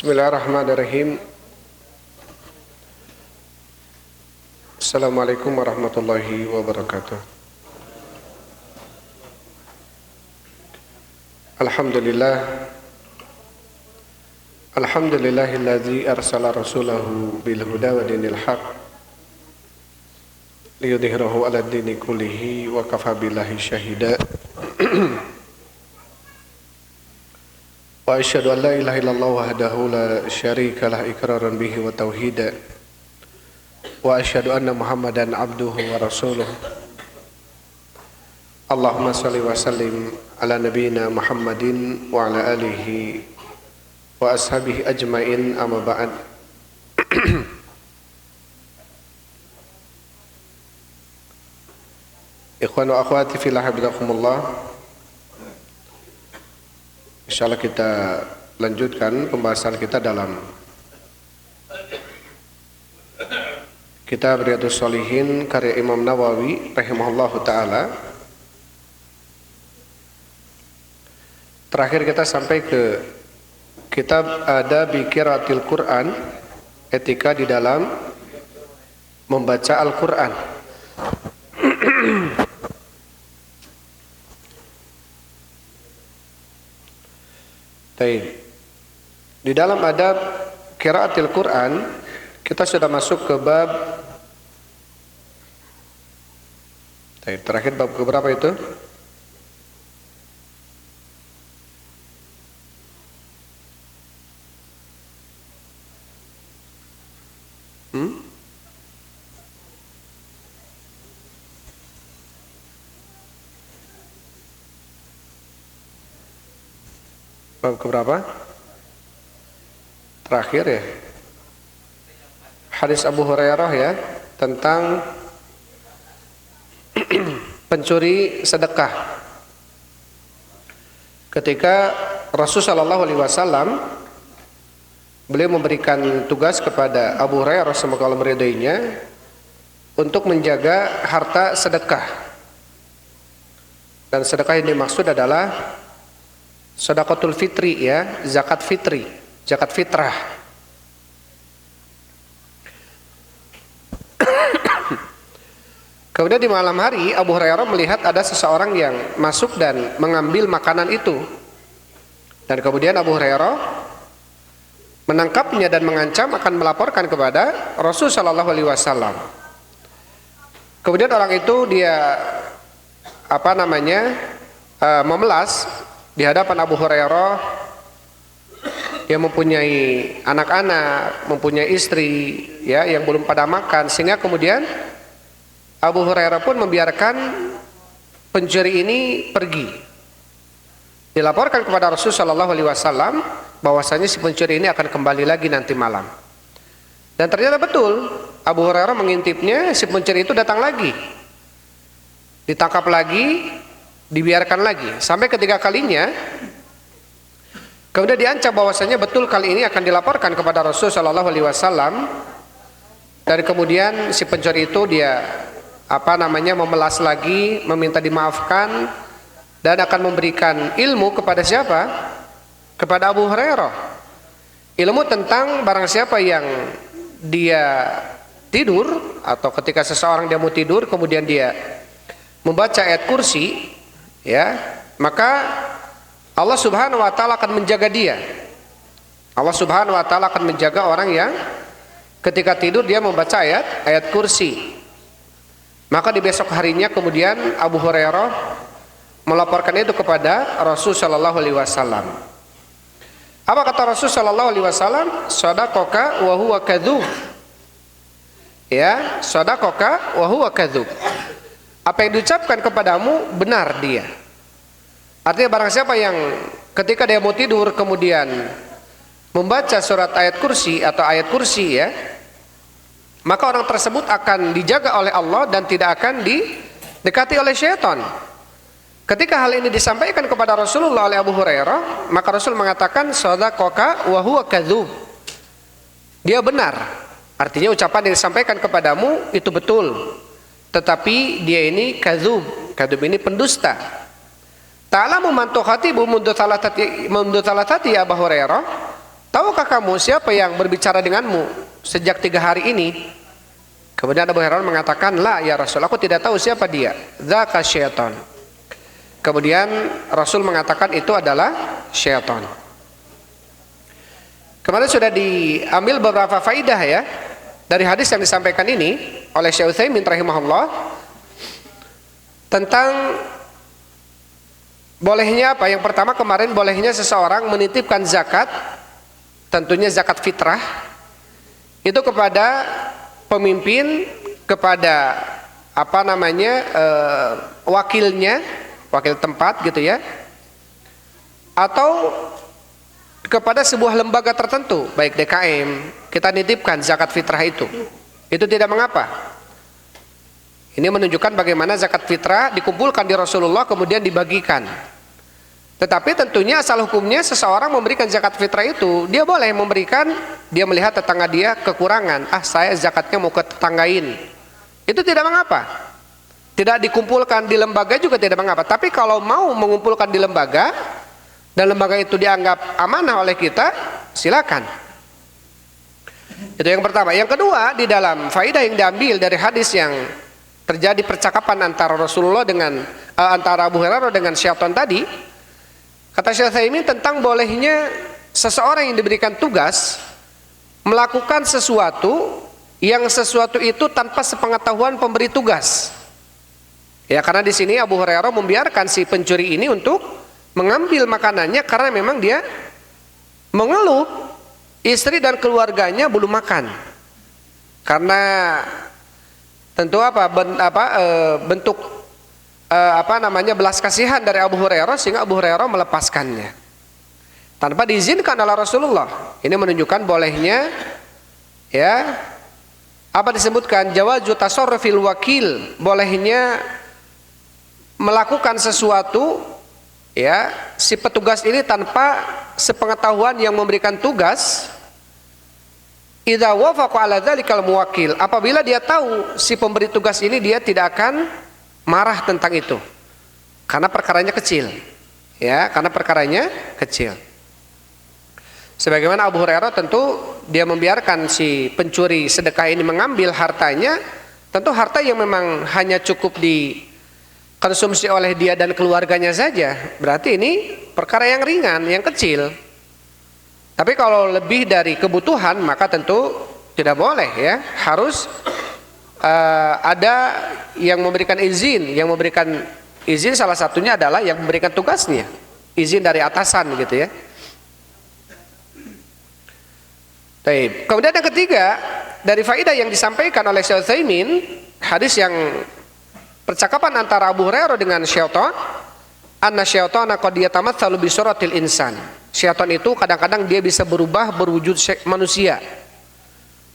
Bismillahirrahmanirrahim. Assalamualaikum warahmatullahi wabarakatuh. Alhamdulillahilladzi arsala rasulahu bil huda wa dinil haq liyudhhirahu 'alad dini kullihi wa kafa billahi syahida. Wa asyhadu an la ilaha illallah wahdahu la syarika lah iqraran bihi wa tauhida. Wa asyhadu anna Muhammadan abduhu wa rasuluh. Allahumma shalli wa sallim ala nabiyyina Muhammadin wa ala alihi wa ashabihi ajmain, amma ba'd. Ikhwan wa akhwati fillah, habibakumullah. Insyaallah kita lanjutkan pembahasan kita dalam kitab Riyadhus Shalihin karya Imam Nawawi rahimahullahu taala. Terakhir kita sampai ke kitab Adabi Qiraatil Quran, etika di dalam membaca Al-Quran. Di dalam adab Qiraatil Quran kita sudah masuk ke bab terakhir, bab keberapa itu? Bab keberapa? Terakhir ya. Hadis Abu Hurairah ya, tentang pencuri sedekah. Ketika Rasulullah SAW beliau memberikan tugas kepada Abu Hurairah, semoga Allah meridainya, untuk menjaga harta sedekah. Dan sedekah yang dimaksud adalah sedekatul fitri ya, zakat fitri, zakat fitrah. Kemudian di malam hari Abu Hurairah melihat ada seseorang yang masuk dan mengambil makanan itu. Dan kemudian Abu Hurairah menangkapnya dan mengancam akan melaporkan kepada Rasul sallallahu alaihi wasallam. Kemudian orang itu dia memelas di hadapan Abu Hurairah. Dia mempunyai anak-anak, mempunyai istri ya yang belum pada makan, sehingga kemudian Abu Hurairah pun membiarkan pencuri ini pergi. Dilaporkan kepada Rasul sallallahu alaihi wasallam bahwasanya si pencuri ini akan kembali lagi nanti malam. Dan ternyata betul, Abu Hurairah mengintipnya, si pencuri itu datang lagi. Ditangkap lagi, dibiarkan lagi, sampai ketiga kalinya kemudian diancam bahwasanya betul kali ini akan dilaporkan kepada Rasul sallallahu alaihi wasallam. Dan kemudian si pencuri itu dia memelas lagi, meminta dimaafkan dan akan memberikan ilmu kepada siapa? Kepada Abu Hurairah. Ilmu tentang barang siapa yang dia tidur, atau ketika seseorang dia mau tidur kemudian dia membaca ayat kursi ya, maka Allah Subhanahu wa taala akan menjaga dia. Allah Subhanahu wa taala akan menjaga orang yang ketika tidur dia membaca ayat kursi. Maka di besok harinya kemudian Abu Hurairah melaporkan itu kepada Rasul sallallahu alaihi wasallam. Apa kata Rasul sallallahu alaihi wasallam? Shadaqaka wa huwa kadzub. Ya, shadaqaka wa huwa kadzub. Apa yang diucapkan kepadamu benar dia. Artinya barang siapa yang ketika dia mau tidur kemudian membaca surat ayat kursi atau ayat kursi ya, maka orang tersebut akan dijaga oleh Allah dan tidak akan didekati oleh syaitan. Ketika hal ini disampaikan kepada Rasulullah oleh Abu Hurairah, maka Rasul mengatakan shadaqaka wa huwa kadzub. Dia benar. Artinya ucapan yang disampaikan kepadamu itu betul. Tetapi dia ini kadzub. Kadzub ini pendusta. Ta'lamu man tukhatibu mundu thalathati ya Abu Hurairah. tahukah kamu siapa yang berbicara denganmu sejak 3 hari ini? Kemudian Abu Hurairah mengatakan, la ya Rasul, aku tidak tahu siapa dia. Dzaka syaitan. Kemudian Rasul mengatakan itu adalah syaitan. Kemarin sudah diambil beberapa faidah ya dari hadis yang disampaikan ini oleh Syekh Utsaimin rahimahullah tentang bolehnya apa? Yang pertama kemarin bolehnya seseorang menitipkan zakat, tentunya zakat fitrah itu kepada pemimpin, kepada apa namanya wakilnya, wakil tempat gitu ya, atau kepada sebuah lembaga tertentu, baik DKM, kita nitipkan zakat fitrah itu tidak mengapa. Ini menunjukkan bagaimana zakat fitrah dikumpulkan di Rasulullah kemudian dibagikan. Tetapi tentunya asal hukumnya seseorang memberikan zakat fitrah itu, dia boleh memberikan, dia melihat tetangga dia kekurangan, saya zakatnya mau ke tetanggain, itu tidak mengapa. Tidak dikumpulkan di lembaga juga tidak mengapa. Tapi kalau mau mengumpulkan di lembaga dan lembaga itu dianggap amanah oleh kita, silakan. Itu yang pertama. Yang kedua, di dalam faidah yang diambil dari hadis yang terjadi percakapan antara Rasulullah dengan antara Abu Hurairah dengan syaitan tadi, kata Syekh Utsaimin tentang bolehnya seseorang yang diberikan tugas melakukan sesuatu itu tanpa sepengetahuan pemberi tugas. Ya, karena di sini Abu Hurairah membiarkan si pencuri ini untuk mengambil makanannya karena memang dia mengeluh istri dan keluarganya belum makan. Karena tentu bentuk belas kasihan dari Abu Hurairah sehingga Abu Hurairah melepaskannya tanpa diizinkan oleh Rasulullah. Ini menunjukkan bolehnya ya disebutkan jawazu tasarrufil wakil, bolehnya melakukan sesuatu ya si petugas ini tanpa sepengetahuan yang memberikan tugas. Idza wafaqa ala dzalikal muwakkil, apabila dia tahu si pemberi tugas ini dia tidak akan marah tentang itu karena perkaranya kecil. Ya, karena perkaranya kecil. Sebagaimana Abu Hurairah tentu dia membiarkan si pencuri sedekah ini mengambil hartanya, tentu harta yang memang hanya cukup dikonsumsi oleh dia dan keluarganya saja, berarti ini perkara yang ringan, yang kecil. Tapi kalau lebih dari kebutuhan maka tentu tidak boleh ya, harus ada yang memberikan izin. Yang memberikan izin salah satunya adalah yang memberikan tugasnya, izin dari atasan gitu ya. Baik. Kemudian yang ketiga dari faedah yang disampaikan oleh Syekh Utsaimin, hadis yang percakapan antara Abu Hurairah dengan syaitan, anna syaitana qad yatamatsalu bi suratil insan. Syaitan itu kadang-kadang dia bisa berubah berwujud manusia.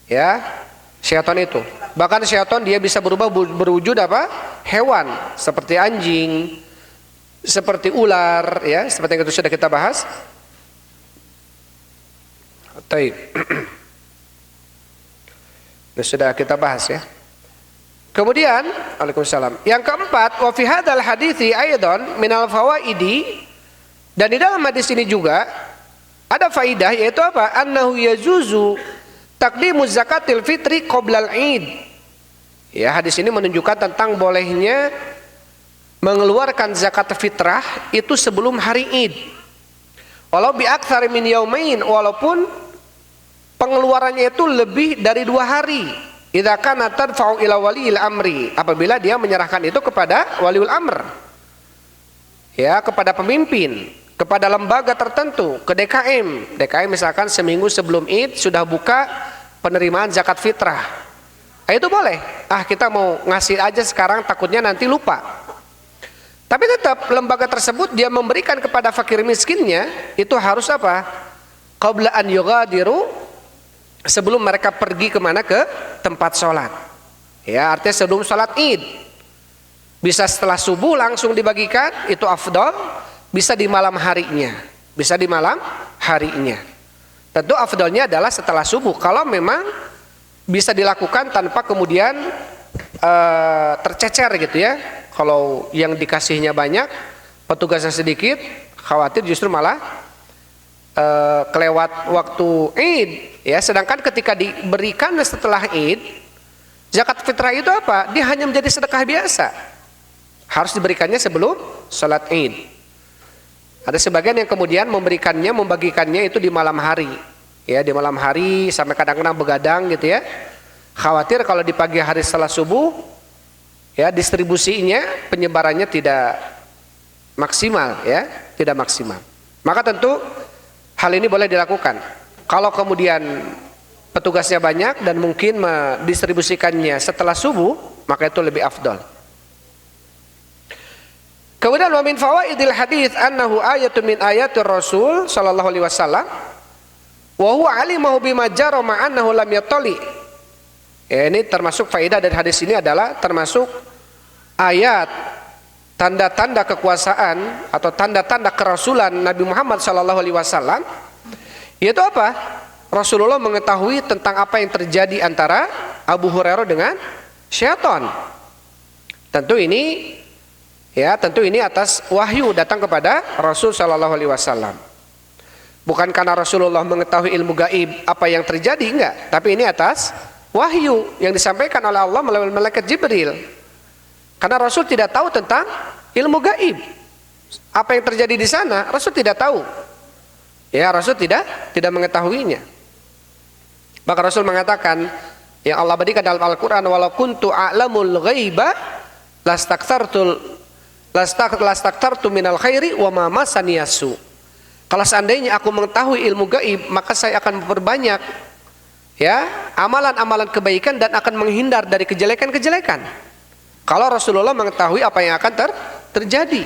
Ya, syaitan itu. Bahkan syaitan dia bisa berubah berwujud hewan, seperti anjing, seperti ular, ya, seperti yang itu sudah kita bahas. Baik. Ini sudah kita bahas ya. Kemudian, Waalaikumsalam. Yang keempat, wa fi hadzal hadithi aidan minal fawaidi, dan di dalam hadis ini juga ada faidah, yaitu apa? Annahu yajuzu taqdimu zakatil fitri qoblal id. Ya, hadis ini menunjukkan tentang bolehnya mengeluarkan zakat fitrah itu sebelum hari Id. Walau bi aktsari min yaumain, walaupun pengeluarannya itu lebih dari 2 hari. Idza kana tadfa'u ila waliil amri, apabila dia menyerahkan itu kepada waliul amr. Ya, kepada pemimpin, kepada lembaga tertentu, ke DKM. DKM misalkan seminggu sebelum Id sudah buka penerimaan zakat fitrah. Itu boleh. Kita mau ngasih aja sekarang, takutnya nanti lupa. Tapi tetap lembaga tersebut dia memberikan kepada fakir miskinnya itu harus apa? Qabla an yughadiru, sebelum mereka pergi kemana? Ke tempat sholat. Ya, artinya sebelum sholat Id. Bisa setelah subuh langsung dibagikan, itu afdal. Bisa di malam harinya. Bisa di malam harinya. Tentu afdalnya adalah setelah subuh. Kalau memang bisa dilakukan tanpa kemudian tercecer gitu ya. Kalau yang dikasihnya banyak, petugasnya sedikit, khawatir justru malah kelewat waktu Id, ya. Sedangkan ketika diberikan setelah Id, zakat fitrah itu apa? Dia hanya menjadi sedekah biasa. Harus diberikannya sebelum sholat Id. Ada sebagian yang kemudian membagikannya itu di malam hari, ya, di malam hari sampai kadang-kadang begadang gitu ya. Khawatir kalau di pagi hari setelah subuh, ya, distribusinya, penyebarannya tidak maksimal, ya, tidak maksimal. Maka tentu hal ini boleh dilakukan. Kalau kemudian petugasnya banyak dan mungkin mendistribusikannya setelah subuh, maka itu lebih afdal. Kemudian wa min fawaidil hadits annahu ayatun min ayatir Rasul sallallahu alaihi wasallam wa huwa alimahu bima jara ma'annahu lam yattali. Ya, ini termasuk faedah dari hadis ini adalah termasuk ayat tanda-tanda kekuasaan atau tanda-tanda kerasulan Nabi Muhammad sallallahu alaihi wasallam. Yaitu apa? Rasulullah mengetahui tentang apa yang terjadi antara Abu Hurairah dengan syaitan. Tentu ini atas wahyu datang kepada Rasul sallallahu alaihi wasallam. Bukan karena Rasulullah mengetahui ilmu gaib apa yang terjadi, enggak, tapi ini atas wahyu yang disampaikan oleh Allah melalui malaikat Jibril. Karena Rasul tidak tahu tentang ilmu gaib. Apa yang terjadi di sana, Rasul tidak tahu. Ya, Rasul tidak mengetahuinya. Maka Rasul mengatakan, yang Allah berikan dalam Al-Quran, walau kuntu a'lamul ghaiba lastaktartu minal khairi wa ma masaniyasu. Kalau seandainya aku mengetahui ilmu gaib, maka saya akan memperbanyak, ya, amalan-amalan kebaikan dan akan menghindar dari kejelekan-kejelekan. Kalau Rasulullah mengetahui apa yang akan terjadi.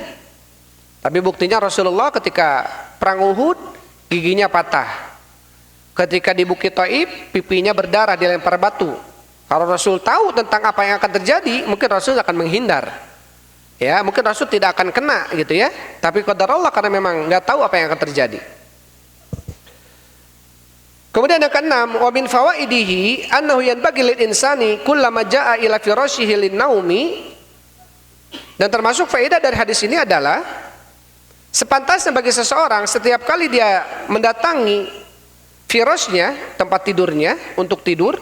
Tapi buktinya Rasulullah ketika perang Uhud giginya patah. Ketika di Bukit Taib pipinya berdarah dilempar batu. Kalau Rasul tahu tentang apa yang akan terjadi, mungkin Rasul akan menghindar. Ya, mungkin Rasul tidak akan kena gitu ya. Tapi qadar Allah karena memang nggak tahu apa yang akan terjadi. Kemudian yang keenam, wa min fawaidihi annahu yanbaghi lil insani kullama jaa ila firashihi lin naumi. Dan termasuk faedah dari hadis ini adalah sepantasnya bagi seseorang setiap kali dia mendatangi firasnya, tempat tidurnya untuk tidur,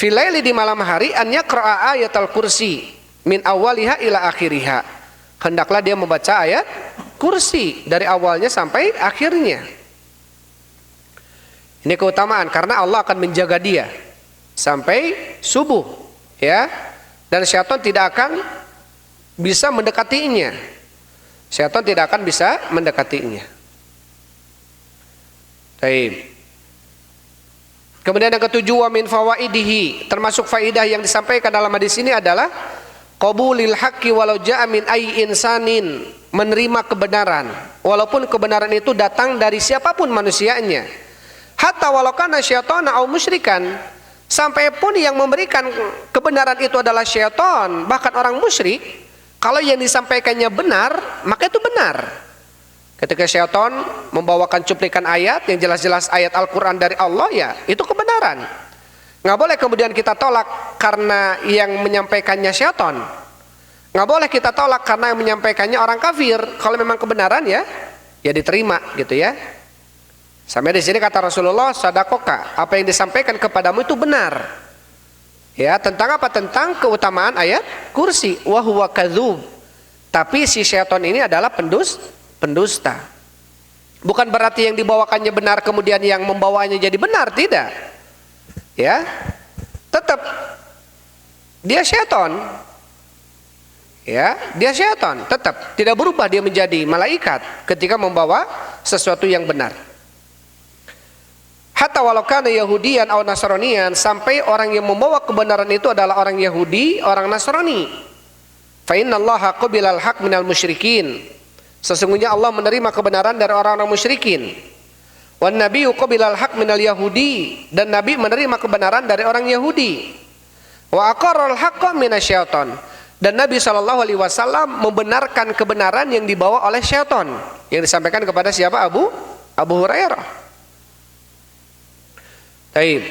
filaili di malam hari, an yaqra'a ayatal kursi min awaliha ila akhiriha. Hendaklah dia membaca ayat kursi dari awalnya sampai akhirnya. Ini keutamaan karena Allah akan menjaga dia sampai subuh, ya. Dan syaitan tidak akan bisa mendekatinya. Syaitan tidak akan bisa mendekatinya. Baik. Kemudian yang ketujuh, wa min fawaidihi, termasuk faidah yang disampaikan dalam hadis ini adalah qabulil haqqi walau ja'a min ayyi insanin, menerima kebenaran walaupun kebenaran itu datang dari siapapun manusianya. Hatta walau kana syaitana au musyrikan, sampai pun yang memberikan kebenaran itu adalah syaitan, bahkan orang musyrik, kalau yang disampaikannya benar, maka itu benar. Ketika syaitan membawakan cuplikan ayat yang jelas-jelas ayat Al-Quran dari Allah, ya itu kebenaran. Nggak boleh kemudian kita tolak karena yang menyampaikannya syaitan. Nggak boleh kita tolak karena yang menyampaikannya orang kafir. Kalau memang kebenaran, ya diterima gitu ya. Sampai di sini kata Rasulullah, sadakoka, apa yang disampaikan kepadamu itu benar. Ya, tentang apa? Tentang keutamaan ayat kursi. Wa huwa kadzub. Tapi si syaitan ini adalah pendusta. Bukan berarti yang dibawakannya benar kemudian yang membawanya jadi benar, tidak. Ya, tetap dia syaitan. Ya, dia syaitan, tetap tidak berubah dia menjadi malaikat ketika membawa sesuatu yang benar. Hatta walau kana Yahudiyan atau Nasranian, sampai orang yang membawa kebenaran itu adalah orang Yahudi, orang Nasrani. Fa innallaha qabilal haq minal musyrikin. Sesungguhnya Allah menerima kebenaran dari orang-orang musyrikin. Wan nabiyyu qabilal haq minal yahudi, dan Nabi menerima kebenaran dari orang Yahudi. Wa aqarral haqqa minasyaiton, dan Nabi SAW membenarkan kebenaran yang dibawa oleh syaitan yang disampaikan kepada siapa? Abu Hurairah. Baik.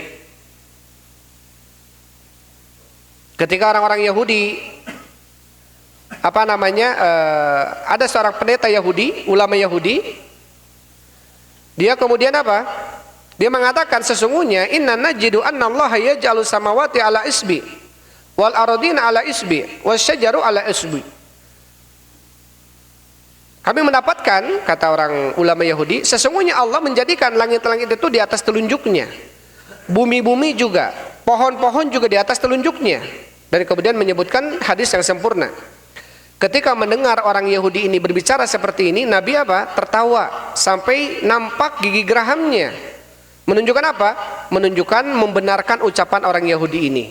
Ketika orang-orang Yahudi ada seorang pendeta Yahudi, ulama Yahudi, Dia kemudian apa? Dia mengatakan sesungguhnya inna najidu anna Allah yaj'alu samawati ala isbi wal ardina ala isbi wasyajaru ala isbi. Kami mendapatkan, kata orang ulama Yahudi, sesungguhnya Allah menjadikan langit-langit itu di atas telunjuknya, bumi-bumi juga, pohon-pohon juga di atas telunjuknya. Dan kemudian menyebutkan hadis yang sempurna. Ketika mendengar orang Yahudi ini berbicara seperti ini, Nabi apa? Tertawa sampai nampak gigi gerahamnya. Menunjukkan apa? Menunjukkan membenarkan ucapan orang Yahudi ini.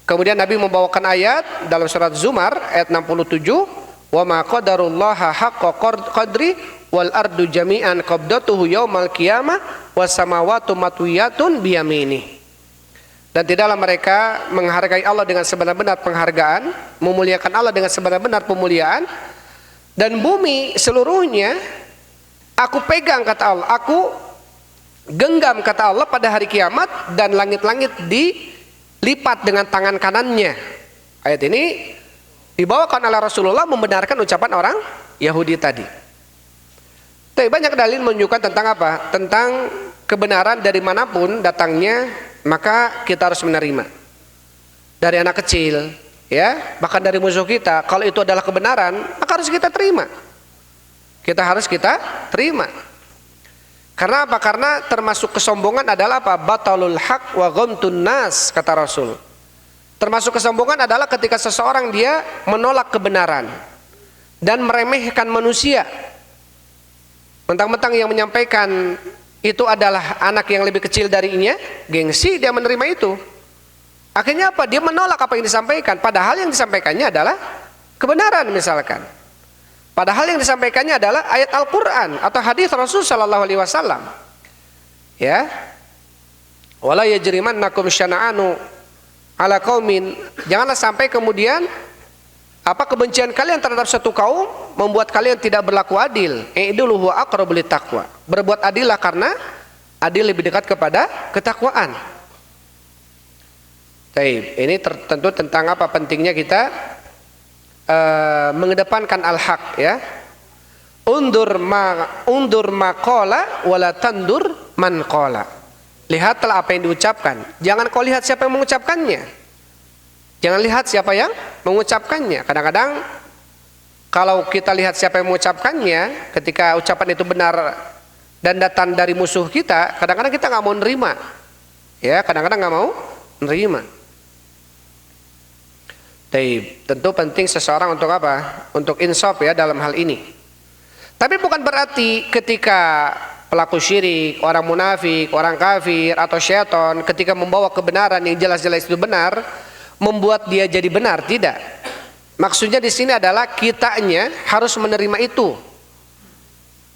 Kemudian Nabi membawakan ayat dalam surat Zumar ayat 67, wa ma qadarullaha haqqa qadri wal ardu jami'an qabdatuhu yaumal qiyamah was samawati matwiyatun biyamini. Dan tidaklah mereka menghargai Allah dengan sebenar-benar penghargaan, memuliakan Allah dengan sebenar-benar pemuliaan, dan bumi seluruhnya aku pegang, kata Allah, aku genggam, kata Allah, pada hari kiamat, dan langit-langit dilipat dengan tangan kanannya. Ayat ini dibawakan oleh Rasulullah membenarkan ucapan orang Yahudi tadi. Tapi banyak dalil menunjukkan tentang apa? Tentang kebenaran dari manapun datangnya, maka kita harus menerima. Dari anak kecil, ya, bahkan dari musuh kita, kalau itu adalah kebenaran, maka harus kita terima. Kita terima. Karena apa? Karena termasuk kesombongan adalah apa? Batalul haq wa ghamtun nas, kata Rasul. Termasuk kesombongan adalah ketika seseorang dia menolak kebenaran dan meremehkan manusia. Mentang-mentang yang menyampaikan itu adalah anak yang lebih kecil darinya, gengsi dia menerima itu. Akhirnya apa? Dia menolak apa yang disampaikan, padahal yang disampaikannya adalah kebenaran misalkan. Padahal yang disampaikannya adalah ayat Al-Qur'an atau hadis Rasul sallallahu alaihi wasallam. Ya. Wala yajrimannakum syana'anu ala qaumin, janganlah sampai kemudian apa kebencian kalian terhadap satu kaum membuat kalian tidak berlaku adil. I'dilu huwa aqrabu littaqwa. Berbuat adillah karena adil lebih dekat kepada ketakwaan. Baik, ini tentu tentang apa pentingnya kita mengedepankan al-haq, ya. Undur ma qala wala tandur man qala. Lihatlah apa yang diucapkan. Jangan kau lihat siapa yang mengucapkannya. Jangan lihat siapa yang mengucapkannya. Kadang-kadang kalau kita lihat siapa yang mengucapkannya, ketika ucapan itu benar dan datang dari musuh kita, kadang-kadang kita nggak mau nerima. Ya, kadang-kadang nggak mau nerima. Tentu penting seseorang untuk apa? Untuk insaf, ya, dalam hal ini. Tapi bukan berarti ketika pelaku syirik, orang munafik, orang kafir atau syaitan ketika membawa kebenaran yang jelas-jelas itu benar, membuat dia jadi benar, tidak. Maksudnya di sini adalah kitanya harus menerima itu.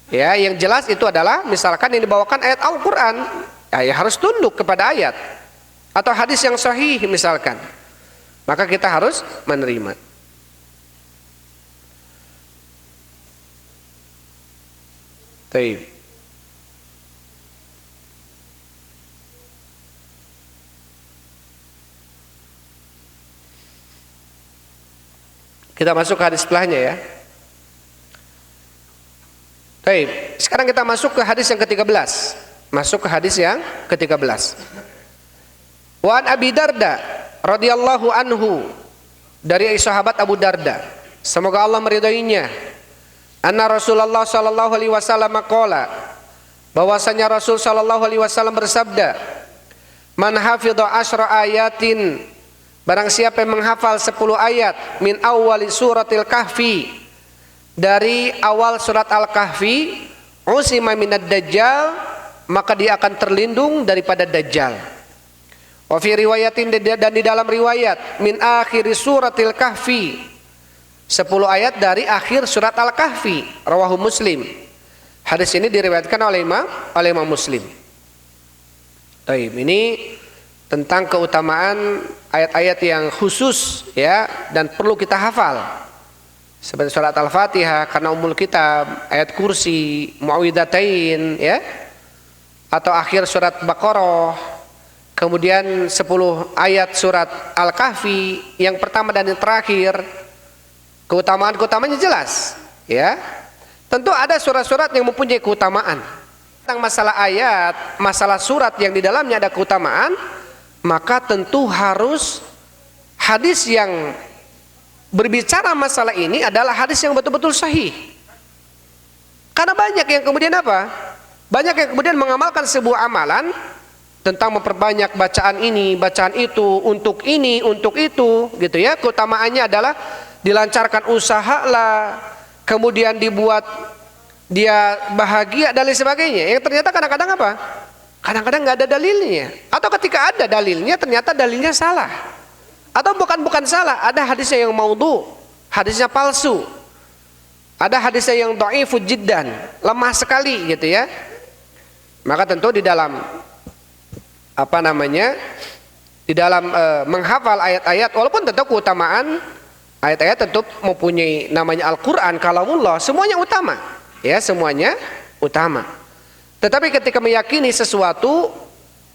Ya, yang jelas itu adalah misalkan yang dibawakan ayat Al-Qur'an, ya harus tunduk kepada ayat atau hadis yang sahih misalkan. Maka kita harus menerima. Baik. Kita masuk ke hadis setelahnya, ya. Baik, sekarang kita masuk ke hadis yang ke-13. Masuk ke hadis yang ke-13. Wa an Abi Darda radhiyallahu anhu, dari sahabat Abu Darda, semoga Allah meridhoinya, anna Rasulullah sallallahu alaihi wasallam qala, bahwasanya Rasul sallallahu alaihi wasallam bersabda, man hafidha asyra ayatin, barang siapa yang menghafal 10 ayat min awwali suratil kahfi, dari awal surat Al-Kahfi, usima minad dajjal, maka dia akan terlindung daripada dajjal. Wa fi riwayatin, dan di dalam riwayat, min akhir suratil kahfi, 10 ayat dari akhir surat Al-Kahfi, rawahu Muslim. Hadis ini diriwayatkan oleh Imam Muslim. Baik, ini tentang keutamaan ayat-ayat yang khusus, ya, dan perlu kita hafal. Seperti surat Al-Fatihah karena umul kitab, ayat kursi, muawwidzatain, ya, atau akhir surat Baqarah, kemudian 10 ayat surat Al-Kahfi yang pertama dan yang terakhir. Keutamaan-keutamanya jelas, ya. Tentu ada surat-surat yang mempunyai keutamaan, tentang masalah ayat, masalah surat yang di dalamnya ada keutamaan, maka tentu harus hadis yang berbicara masalah ini adalah hadis yang betul-betul sahih. Karena banyak yang kemudian apa? Banyak yang kemudian mengamalkan sebuah amalan tentang memperbanyak bacaan ini, bacaan itu, untuk ini, untuk itu, gitu ya. Keutamaannya adalah dilancarkan usaha lah, kemudian dibuat dia bahagia dan lain sebagainya. Yang ternyata kadang-kadang apa? Kadang-kadang nggak ada dalilnya. Atau ketika ada dalilnya, ternyata dalilnya salah. Atau bukan salah, ada hadisnya yang maudhu, hadisnya palsu. Ada hadisnya yang dhaifun jiddan, lemah sekali gitu ya. Maka tentu di dalam di dalam menghafal ayat-ayat, walaupun tentu keutamaan ayat-ayat tentu mempunyai namanya Al-Quran, kalamullah, semuanya utama. Ya, semuanya utama. Tetapi ketika meyakini sesuatu,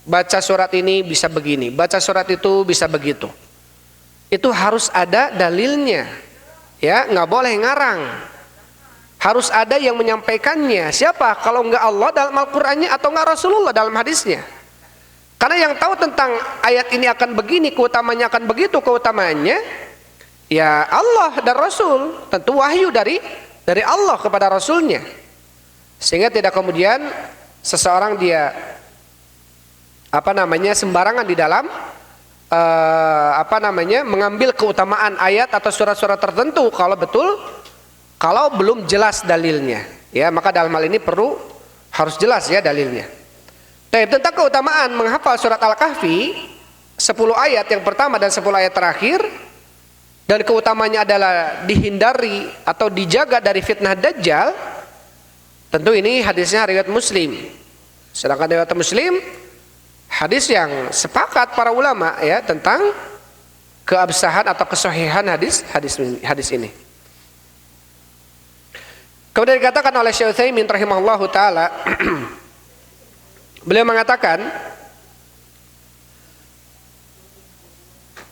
baca surat ini bisa begini, baca surat itu bisa begitu, itu harus ada dalilnya. Ya, nggak boleh ngarang. Harus ada yang menyampaikannya. Siapa? Kalau nggak Allah dalam Al-Qur'annya, atau nggak Rasulullah dalam hadisnya. Karena yang tahu tentang ayat ini akan begini, keutamanya akan begitu, keutamaannya ya Allah dan Rasul. Tentu wahyu dari Allah kepada Rasulnya. Sehingga tidak kemudian seseorang dia sembarangan di dalam mengambil keutamaan ayat atau surat-surat tertentu kalau belum jelas dalilnya. Ya, maka dalam hal ini harus jelas ya dalilnya. Tentang keutamaan menghafal surat Al-Kahfi 10 ayat yang pertama dan 10 ayat terakhir, dan keutamanya adalah dihindari atau dijaga dari fitnah Dajjal. Tentu ini hadisnya riwayat Muslim. Sedangkan riwayat Muslim hadis yang sepakat para ulama ya tentang keabsahan atau kesahihan hadis ini. Kemudian dikatakan oleh Syekh Utsaimin rahimahullahu taala, beliau mengatakan,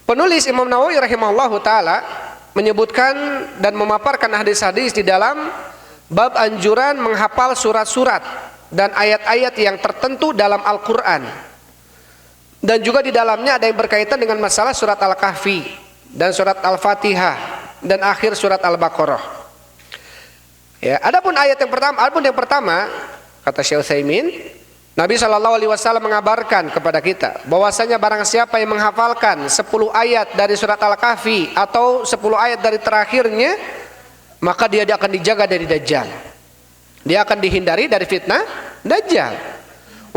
penulis Imam Nawawi rahimahullahu taala menyebutkan dan memaparkan hadis-hadis di dalam bab anjuran menghafal surat-surat dan ayat-ayat yang tertentu dalam Al-Qur'an. Dan juga di dalamnya ada yang berkaitan dengan masalah surat Al-Kahfi dan surat Al-Fatihah dan akhir surat Al-Baqarah. Ya, adapun yang pertama kata Syekh Utsaimin, Nabi SAW mengabarkan kepada kita bahwasanya barang siapa yang menghafalkan 10 ayat dari surat Al-Kahfi atau 10 ayat dari terakhirnya, maka dia akan dijaga dari Dajjal. Dia akan dihindari dari fitnah Dajjal.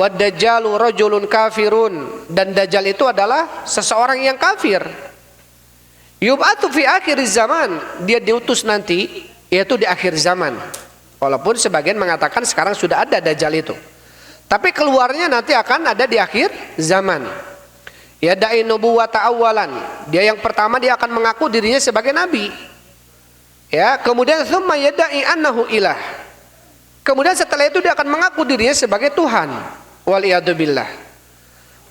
Wad Dajjalu rajulun kafirun, dan Dajjal itu adalah seseorang yang kafir. Yub'atu fi akhir zaman, dia diutus nanti yaitu di akhir zaman. Walaupun sebagian mengatakan sekarang sudah ada Dajjal itu, tapi keluarnya nanti akan ada di akhir zaman. Ya da'i nubuwata awalan, dia yang pertama dia akan mengaku dirinya sebagai nabi. Ya, kemudian tsumma yada'i annahu ilah. Kemudian setelah itu dia akan mengaku dirinya sebagai Tuhan. Waliyadzubillah.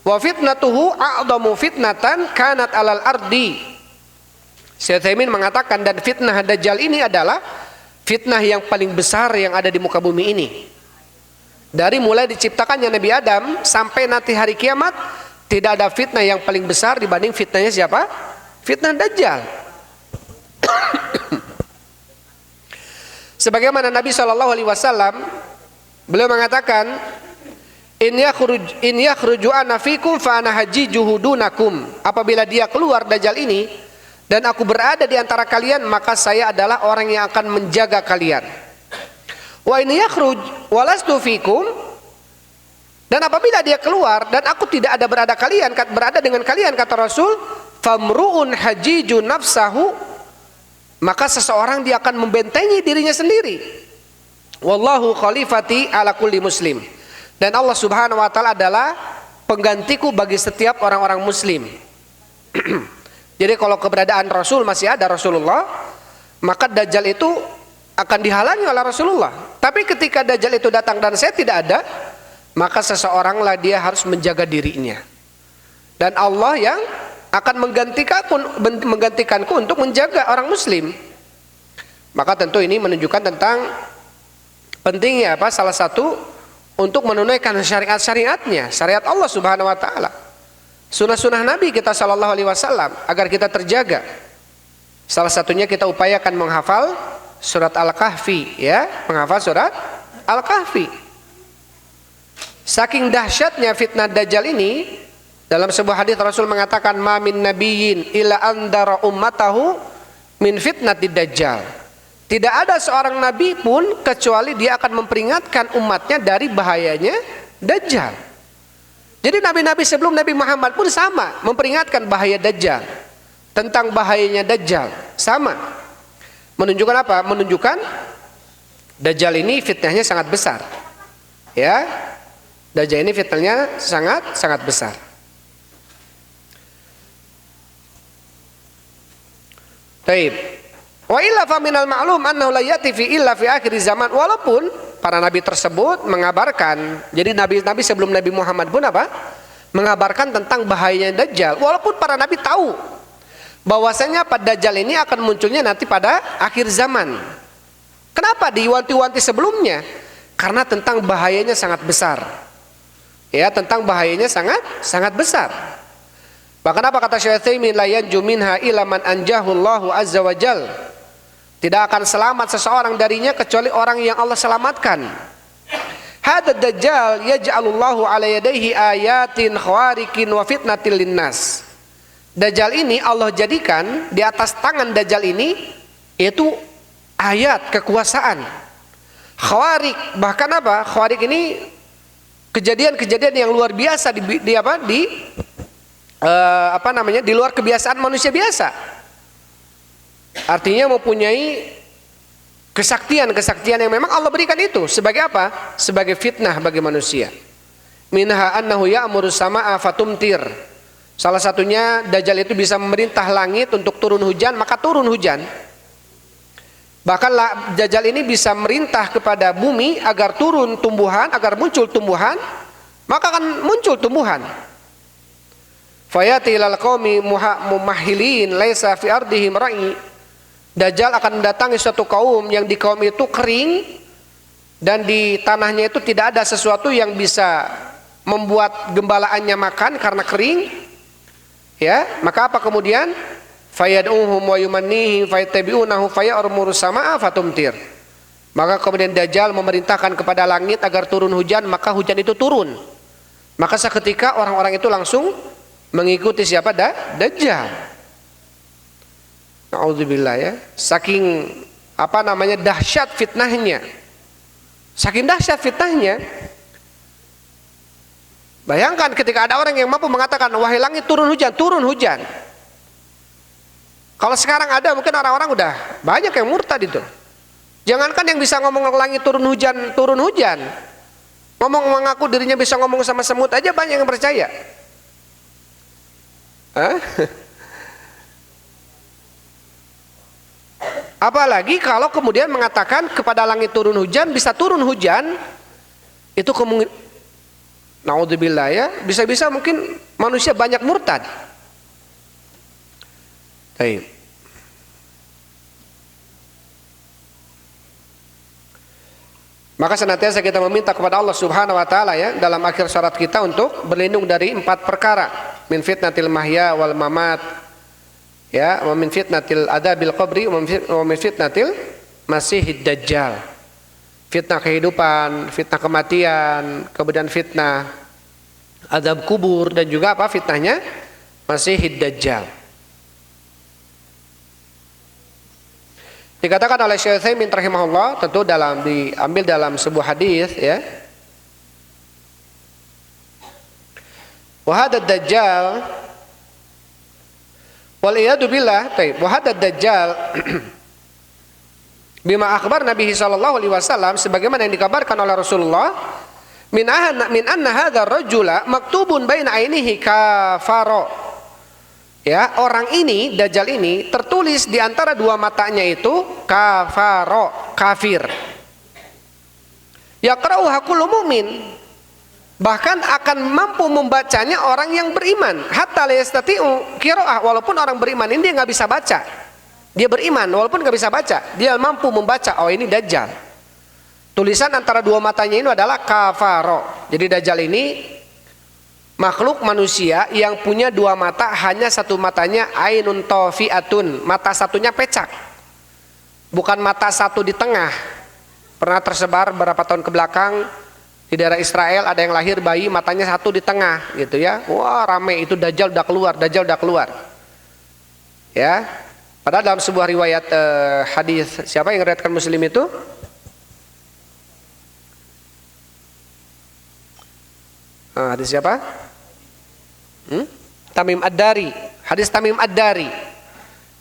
Wa fitnatuhu a'dhamu fitnatan kanat alal ardi. Syekh Utsaimin mengatakan, dan fitnah Dajjal ini adalah fitnah yang paling besar yang ada di muka bumi ini. Dari mulai diciptakannya Nabi Adam sampai nanti hari kiamat, tidak ada fitnah yang paling besar dibanding fitnahnya siapa? Fitnah Dajjal. Sebagaimana Nabi SAW beliau mengatakan, in yakhruju ana fikum fa ana hajjijuhu dunakum. Apabila dia keluar Dajjal ini dan aku berada di antara kalian, maka saya adalah orang yang akan menjaga kalian. Wa in yakhruj walastu fikum, dan apabila dia keluar dan aku tidak berada dengan kalian, kata Rasul, famruun hajiju nafsahu, maka seseorang dia akan membentengi dirinya sendiri. Wallahu khalifati ala kulli muslim, dan Allah Subhanahu wa taala adalah penggantiku bagi setiap orang-orang muslim. Jadi kalau keberadaan Rasul masih ada Rasulullah, maka Dajjal itu akan dihalangi oleh Rasulullah. Tapi ketika Dajjal itu datang dan saya tidak ada, maka seseoranglah dia harus menjaga dirinya. Dan Allah yang akan menggantikanku untuk menjaga orang muslim. Maka tentu ini menunjukkan tentang pentingnya salah satu untuk menunaikan syariat-syariatnya, syariat Allah Subhanahu wa taala. Sunnah-sunnah Nabi kita sallallahu alaihi wasallam agar kita terjaga. Salah satunya kita upayakan menghafal surat Al-Kahfi, ya, menghafal surat Al-Kahfi. Saking dahsyatnya fitnah Dajjal ini, dalam sebuah hadis Rasul mengatakan, "Ma min nabiyyin illa andara ummatahu min fitnatid Dajjal." Tidak ada seorang nabi pun kecuali dia akan memperingatkan umatnya dari bahayanya Dajjal. Jadi nabi-nabi sebelum Nabi Muhammad pun sama memperingatkan bahaya Dajjal, tentang bahayanya Dajjal, sama. Menunjukkan apa? Menunjukkan Dajjal ini fitnahnya sangat besar. Ya. Dajjal ini fitnahnya sangat besar. Taib. Wa illa fa minal ma'lum annahu la ya'ti fi illa fi akhir zaman. Walaupun para nabi tersebut mengabarkan, jadi nabi-nabi sebelum Nabi Muhammad pun apa? Mengabarkan tentang bahayanya Dajjal. Walaupun para nabi tahu bahwasanya pada Dajjal ini akan munculnya nanti pada akhir zaman. Kenapa diwanti-wanti sebelumnya? Karena tentang bahayanya sangat besar. Ya, tentang bahayanya sangat besar. Bahkan apa kata Syekh Utsaimin, la yanju minha illa man anjahu Allahu azza wa jal. Tidak akan selamat seseorang darinya kecuali orang yang Allah selamatkan. Hadad Dajjal yaj'alullahu ala yadayhi ayatin khawarikin wa fitnatil linnas. Dajjal ini Allah jadikan di atas tangan Dajjal ini yaitu ayat kekuasaan. Khawarik, bahkan apa? Khawarik ini kejadian-kejadian yang luar biasa di luar kebiasaan manusia biasa. Artinya mempunyai kesaktian yang memang Allah berikan itu sebagai apa? Sebagai fitnah bagi manusia. Minha annahu ya'muru sama'a fatumtir. Salah satunya Dajjal itu bisa memerintah langit untuk turun hujan, maka turun hujan. Bahkan Dajjal ini bisa merintah kepada bumi agar turun tumbuhan, agar muncul tumbuhan, maka akan muncul tumbuhan. Fayati ilal qaumi mumahhilin laisa fi ardihim ra'i. Dajjal akan mendatangi suatu kaum yang di kaum itu kering dan di tanahnya itu tidak ada sesuatu yang bisa membuat gembalaannya makan karena kering. Ya, maka apa kemudian? Fayad'uhum wa yumannihim fayattabi'unahu faya'muru sama'a fatumtir. Maka kemudian Dajjal memerintahkan kepada langit agar turun hujan, maka hujan itu turun. Maka seketika orang-orang itu langsung mengikuti siapa? Dajjal. Na'udzubillah, ya. Saking dahsyat fitnahnya. Saking dahsyat fitnahnya. Bayangkan ketika ada orang yang mampu mengatakan, wahai langit turun hujan. Kalau sekarang ada, mungkin orang-orang udah banyak yang murtad itu. Jangankan yang bisa ngomong langit turun hujan. Ngomong mengaku dirinya bisa ngomong sama semut aja banyak yang percaya. Hah? Apalagi kalau kemudian mengatakan kepada langit turun hujan, bisa turun hujan, itu kemungkinan, naudzubillah, ya, bisa-bisa mungkin manusia banyak murtad. Baik. Maka senantiasa kita meminta kepada Allah Subhanahu wa taala, ya, dalam akhir syarat kita untuk berlindung dari 4 perkara, min fitnatil mahya wal mamat, ya, wa min fitnatil adabil qabri wa min fitnatil masihid dajjal. Fitnah kehidupan, fitnah kematian, kemudian fitnah azab kubur, dan juga apa? Fitnahnya masihid dajjal. Dikatakan oleh Syekh Utsaimin rahimahullah, tentu diambil dalam sebuah hadis, ya. Wa hadad dajjal wal iyadu billah, wa hadad dajjal bima akhbar Nabi sallallahu alaihi wasallam, sebagaimana yang dikabarkan oleh Rasulullah, min anna hadzal rajula maktubun baina ainihi kafaro. Ya, orang ini, Dajjal ini, tertulis di antara 2 matanya itu kafaro, kafir. Yaqra'uha kullu mu'min. Bahkan akan mampu membacanya orang yang beriman. Hatta la yastati'u qira'ah, walaupun orang beriman ini dia nggak bisa baca. Dia beriman walaupun nggak bisa baca, dia mampu membaca, oh ini Dajjal. Tulisan antara dua matanya ini adalah kafaro. Jadi Dajjal ini makhluk manusia yang punya dua mata, hanya satu matanya ainun tofiatun, mata satunya pecak. Bukan mata satu di tengah. Pernah tersebar beberapa tahun ke belakang di daerah Israel ada yang lahir bayi matanya satu di tengah gitu ya. Wah, rame itu Dajjal udah keluar, Dajjal udah keluar. Ya. Padahal dalam sebuah riwayat hadis, siapa yang meriwayatkan Muslim itu? Hadis siapa? Tamim Ad-Dari. Hadis Tamim Ad-Dari.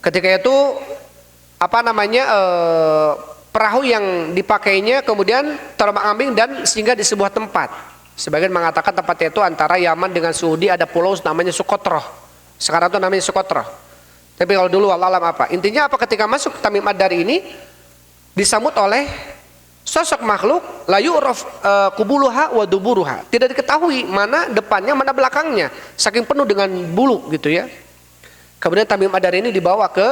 Ketika itu perahu yang dipakainya kemudian terombang-ambing dan singgah di sebuah tempat. Sebagian mengatakan tempatnya itu antara Yaman dengan Saudi, ada pulau namanya Sokotroh. Sekarang itu namanya Sokotroh. Tapi kalau dulu Allah alam apa? Intinya apa, ketika masuk Tamim Ad-Dari ini disambut oleh sosok makhluk la yu'raf qubuluha wa duburuha. Tidak diketahui mana depannya mana belakangnya, saking penuh dengan bulu gitu ya. Kemudian Tamim Ad-Dari ini dibawa ke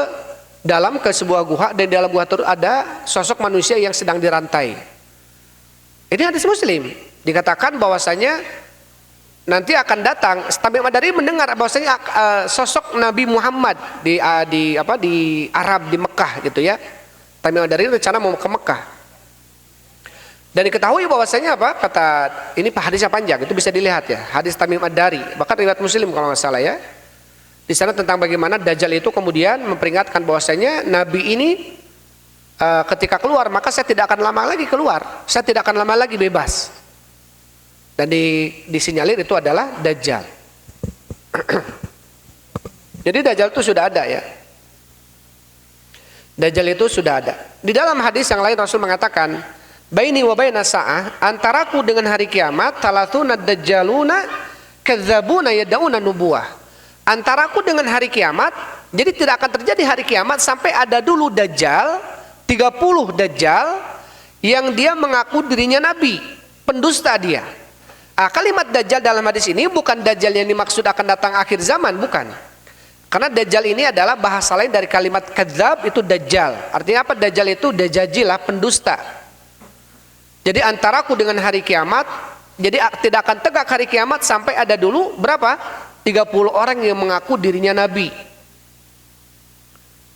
sebuah guha, dan di dalam guha itu ada sosok manusia yang sedang dirantai. Ini hadis Muslim. Dikatakan bahwasanya nanti akan datang, Tamim Ad-Dari mendengar bahwasanya sosok Nabi Muhammad di Arab, di Mekah gitu ya. Tamim Ad-Dari rencana mau ke Mekah. Dan diketahui bahwasanya kata ini hadisnya panjang, itu bisa dilihat ya, hadis Tamim Ad-Dari, bahkan riwayat Muslim kalau nggak salah ya. Di sana tentang bagaimana Dajjal itu kemudian memperingatkan bahwasanya Nabi ini ketika keluar maka saya tidak akan lama lagi keluar, saya tidak akan lama lagi bebas. Dan disinyalir itu adalah Dajjal. Jadi Dajjal itu sudah ada ya. Dajjal itu sudah ada. Di dalam hadis yang lain Rasul mengatakan, baini wa baina sa'ah, antaraku dengan hari kiamat, thalathuna dajjaluna kadzabuna yad'una nubuwah. Antaraku dengan hari kiamat, jadi tidak akan terjadi hari kiamat sampai ada dulu Dajjal, 30 Dajjal yang dia mengaku dirinya nabi, pendusta dia. Kalimat Dajjal dalam hadis ini bukan Dajjal yang dimaksud akan datang akhir zaman, bukan. Karena Dajjal ini adalah bahasa lain dari kalimat kadzab, itu Dajjal. Artinya apa? Dajjal itu dajajilah, pendusta. Jadi antaraku dengan hari kiamat, jadi tidak akan tegak hari kiamat sampai ada dulu berapa? 30 orang yang mengaku dirinya nabi.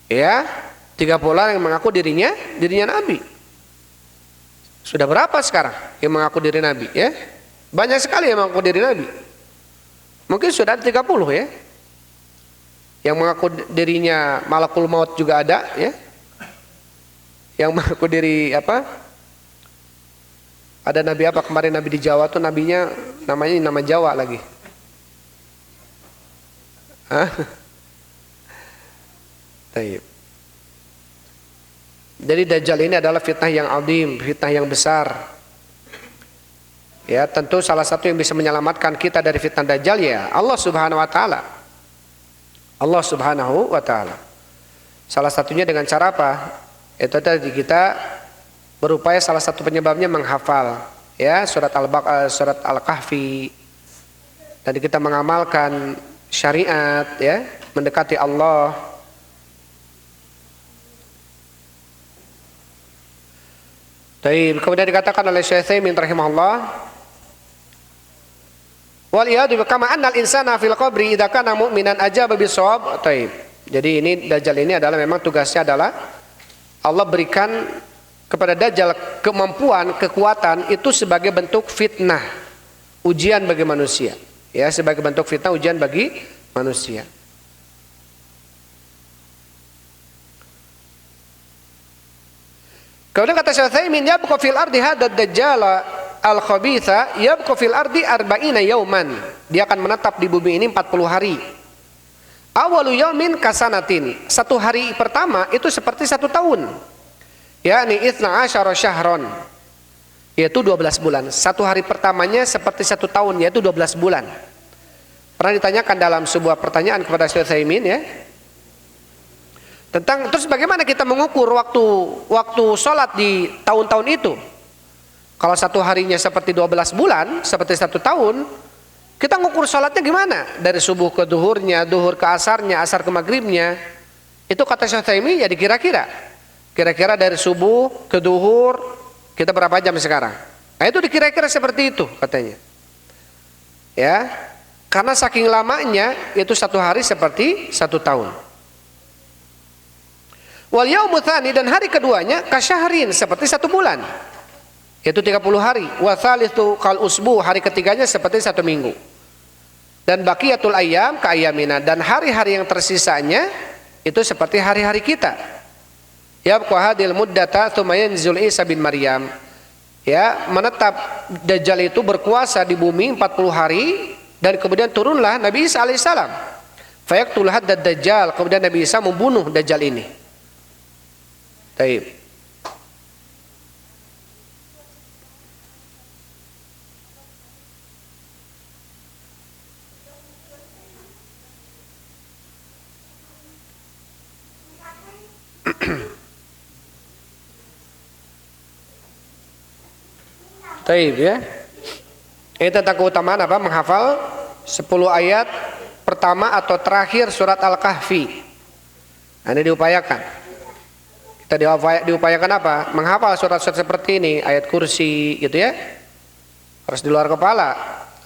Ya, 30 orang yang mengaku dirinya nabi. Sudah berapa sekarang yang mengaku diri nabi ya? Banyak sekali yang mengaku diri nabi. Mungkin sudah ada 30 ya. Yang mengaku dirinya malakul maut juga ada ya. Yang mengaku diri ada nabi kemarin, nabi di Jawa tuh nabinya namanya nama Jawa lagi. Taib. Jadi Dajjal ini adalah fitnah yang azim, fitnah yang besar. Ya, tentu salah satu yang bisa menyelamatkan kita dari fitnah Dajjal ya Allah Subhanahu wa taala. Allah Subhanahu wa taala. Salah satunya dengan cara apa? Itu tadi kita berupaya, salah satu penyebabnya menghafal ya surat Al-Kahfi. Dan kita mengamalkan syariat ya, mendekati Allah. Baik, kemudian dikatakan oleh Syekh Utsaimin rahimahullah, wal iyadu kama annal insana fil qabri idza kana mu'minan ajaba bisawab. Baik. Jadi ini Dajjal ini adalah memang tugasnya adalah Allah berikan kepada Dajjal kemampuan, kekuatan itu sebagai bentuk fitnah, ujian bagi manusia. Ya, sebagai bentuk fitnah, ujian bagi manusia. Kemudian kata Syekh Utsaimin, yabqa fil ardi hadad dajjal al-khabitha yabqa fil ardi arba'ina yauman. Dia akan menetap di bumi ini 40 hari. Awalu yaumin kasanatin. Satu hari pertama itu seperti 1 tahun. yakni 12 syahron, yaitu 12 bulan. Satu hari pertamanya seperti 1 tahun, yaitu 12 bulan. Pernah ditanyakan dalam sebuah pertanyaan kepada Syekh Utsaimin ya, tentang terus bagaimana kita mengukur waktu sholat di tahun-tahun itu. Kalau satu harinya seperti 12 bulan, seperti 1 tahun, kita ngukur sholatnya gimana? Dari subuh ke duhurnya, duhur ke asarnya, asar ke maghribnya. Itu kata Syekh Utsaimin ya dikira-kira. Kira-kira dari subuh ke duhur Kita berapa jam sekarang? Nah, itu dikira-kira seperti itu katanya. Ya, karena saking lamanya itu satu hari seperti satu tahun. Wal yaumu tsani, dan hari keduanya kasyahrin, seperti satu bulan. Yaitu 30 hari. Wa tsalitsu kal usbu, hari ketiganya seperti satu minggu. Dan baqiyatul ayyam ka ayyamina, dan hari-hari yang tersisanya itu seperti hari-hari kita. Yabqa hadil muddata tsumma yanzul Isa bin Maryam. Ya, menetap Dajjal itu berkuasa di bumi 40 hari dan kemudian turunlah Nabi Isa alaihissalam. Fayaqtul haddad Dajjal, kemudian Nabi Isa membunuh Dajjal ini. Taib. Taib ya. Ini tentang keutamaan apa? Menghafal 10 ayat pertama atau terakhir surat Al-Kahfi. Nah, ini diupayakan. Kita diupayakan apa? Menghafal surat-surat seperti ini, ayat kursi gitu ya. Harus di luar kepala.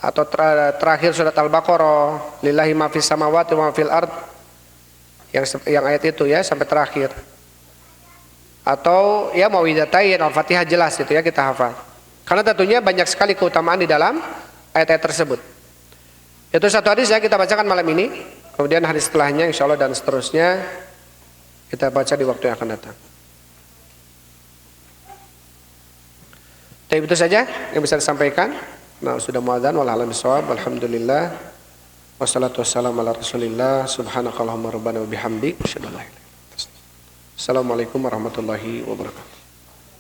Atau terakhir surat Al-Baqarah, lillahi ma fis samawati wa ma fil ard. Yang ayat itu ya sampai terakhir. Atau ya Mau'idatain, Al-Fatihah jelas itu ya kita hafal. Karena tentunya banyak sekali keutamaan di dalam ayat-ayat tersebut. Itu satu hadis ya kita bacakan malam ini. Kemudian hari setelahnya insya Allah dan seterusnya kita baca di waktu yang akan datang. Tapi itu saja yang bisa disampaikan. Nah, sudah muadzan wal alam bisawab. Alhamdulillah. Wassalatu wassalamu ala Rasulillah. Subhanakallahumma rabbana wa bihamdik. Assalamualaikum warahmatullahi wabarakatuh.